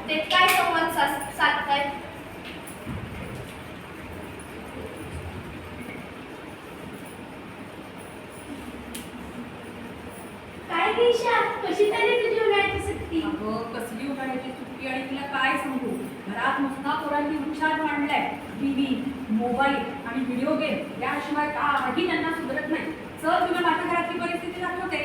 ते काय संवाद साधतायत? काय दिशा, कशी चालली तुझी उन्हाळ्याची सुट्टी? अगं कसली उन्हाळ्याची सुट्टी, आणि तुला काय सांगू, घरात नुसता पोरांनी उच्चार मांडलाय. टीव्ही, मोबाईल आणि व्हिडिओ गेम याशिवाय काही त्यांना सुधरत नाही. चल तुला माझ्या घरातली परिस्थिती दाखवते.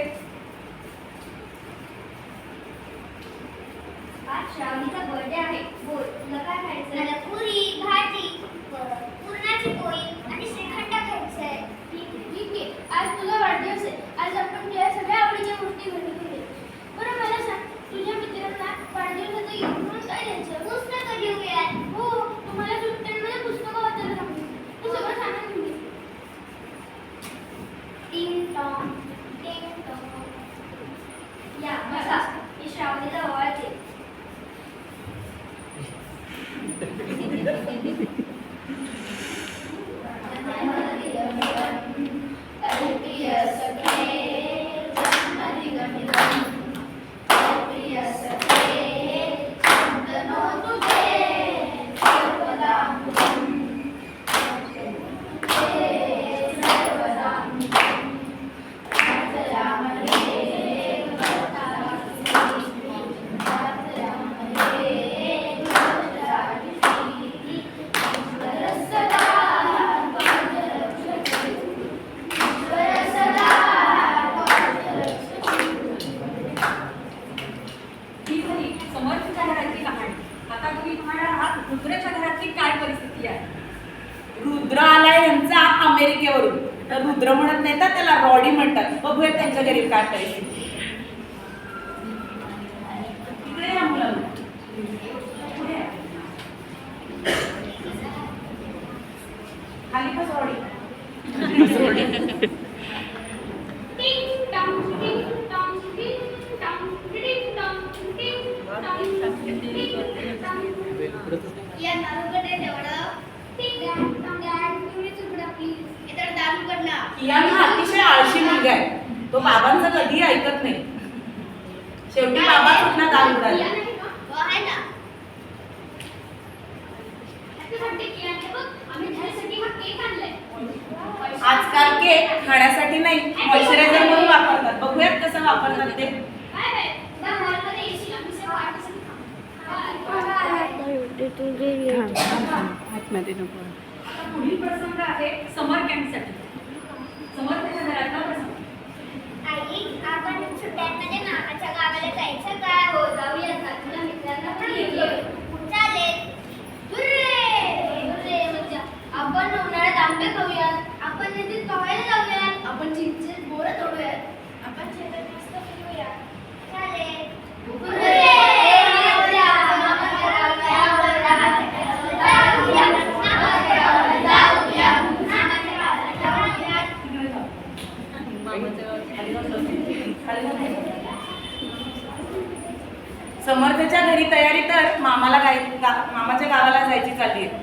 आज श्रावणीचा बर्थडे आहे. बोल, तुला काय खायचं? मला पुरी, भाजी, पुरणाची पोळी आणि श्रीखंड खायचंय. ठीक आहे. आज तुझा वाढदिवस आहे. आज आपण तुझ्या सगळ्या आवडीच्या गोष्टी घरी घेऊया. बरं मला सांग, तुझ्या मित्रांना वाढदिवसाचं गिफ्ट म्हणून काय द्यायचं? पुस्तकं घेऊयात. हो, तुम्हाला सुट्ट्यांमध्ये पुस्तकं वाचायला सांगितलं. तू सगळं सामान घेऊन ये. टिंग टॉंग, टिंग टॉंग. या बसा. ही श्रावणीला ओवाळते. समर्थच्या घरातली कहाणी. आता तुम्ही पाहणार आहात रुद्राच्या घरातली काय परिस्थिती आहे. रुद्र आलाय यांचा अमेरिकेवरून. तर रुद्र म्हणत नाही तर त्याला रॉडी म्हणतात. बघूया त्यांच्या घरी काय परिस्थिती. इकडे या मुलांना. खाली कस रॉडी? टिंग टॉंग, टिंग टॉंग, टिंग टॉंग, टिंग टॉंग, टिंग टॉंग, टिंग टॉंग. या दारूकडे तेवढं. टिंग टॉंग, एवढीच उघडा प्लीज. इतर दारूकडला. कियान हा अतिशय आळशी मुलगा आहे. तो बाबांचं कधी ऐकत नाही. शेवटी बाबा सुद्धा दार उघडायला. या नाही का? हो आहे ना. त्याच्यासाठी किया हे बघ, आम्ही घरासाठी हा केक आणलाय. आजकाल केक खाण्यासाठी नाही, मॉइश्चरायझर म्हणून वापरतात. बघूयात कसं वापरतात ते. काय रे? त्या हॉलमध्ये येशील, आम्ही सगळं वाटायचं आता पुढील प्रसंग आहे समर कॅम्पसाठी. समर्थच्या घरातला प्रसंग. आई, आपण सुट्ट्यांमध्ये मामाच्या गावाला जायचं का? हो, जाऊया ना. तुला मित्रांना पण घेऊया. चालेल. हुर्रे, मज्जा. आपण उन्हाळ्यात आंबे खाऊयात. आपण नदीत पोहायला जाऊयात. आपण चिंचेत बोरं तोडूयात. आपण शेतात मस्त फिरूयात. चालेल. हुर्रे, मज्जा. मामाच्या गावाला जाऊया. समर्थच्या घरी तयारी तर मामाच्या गावाला जायची चालली आहे.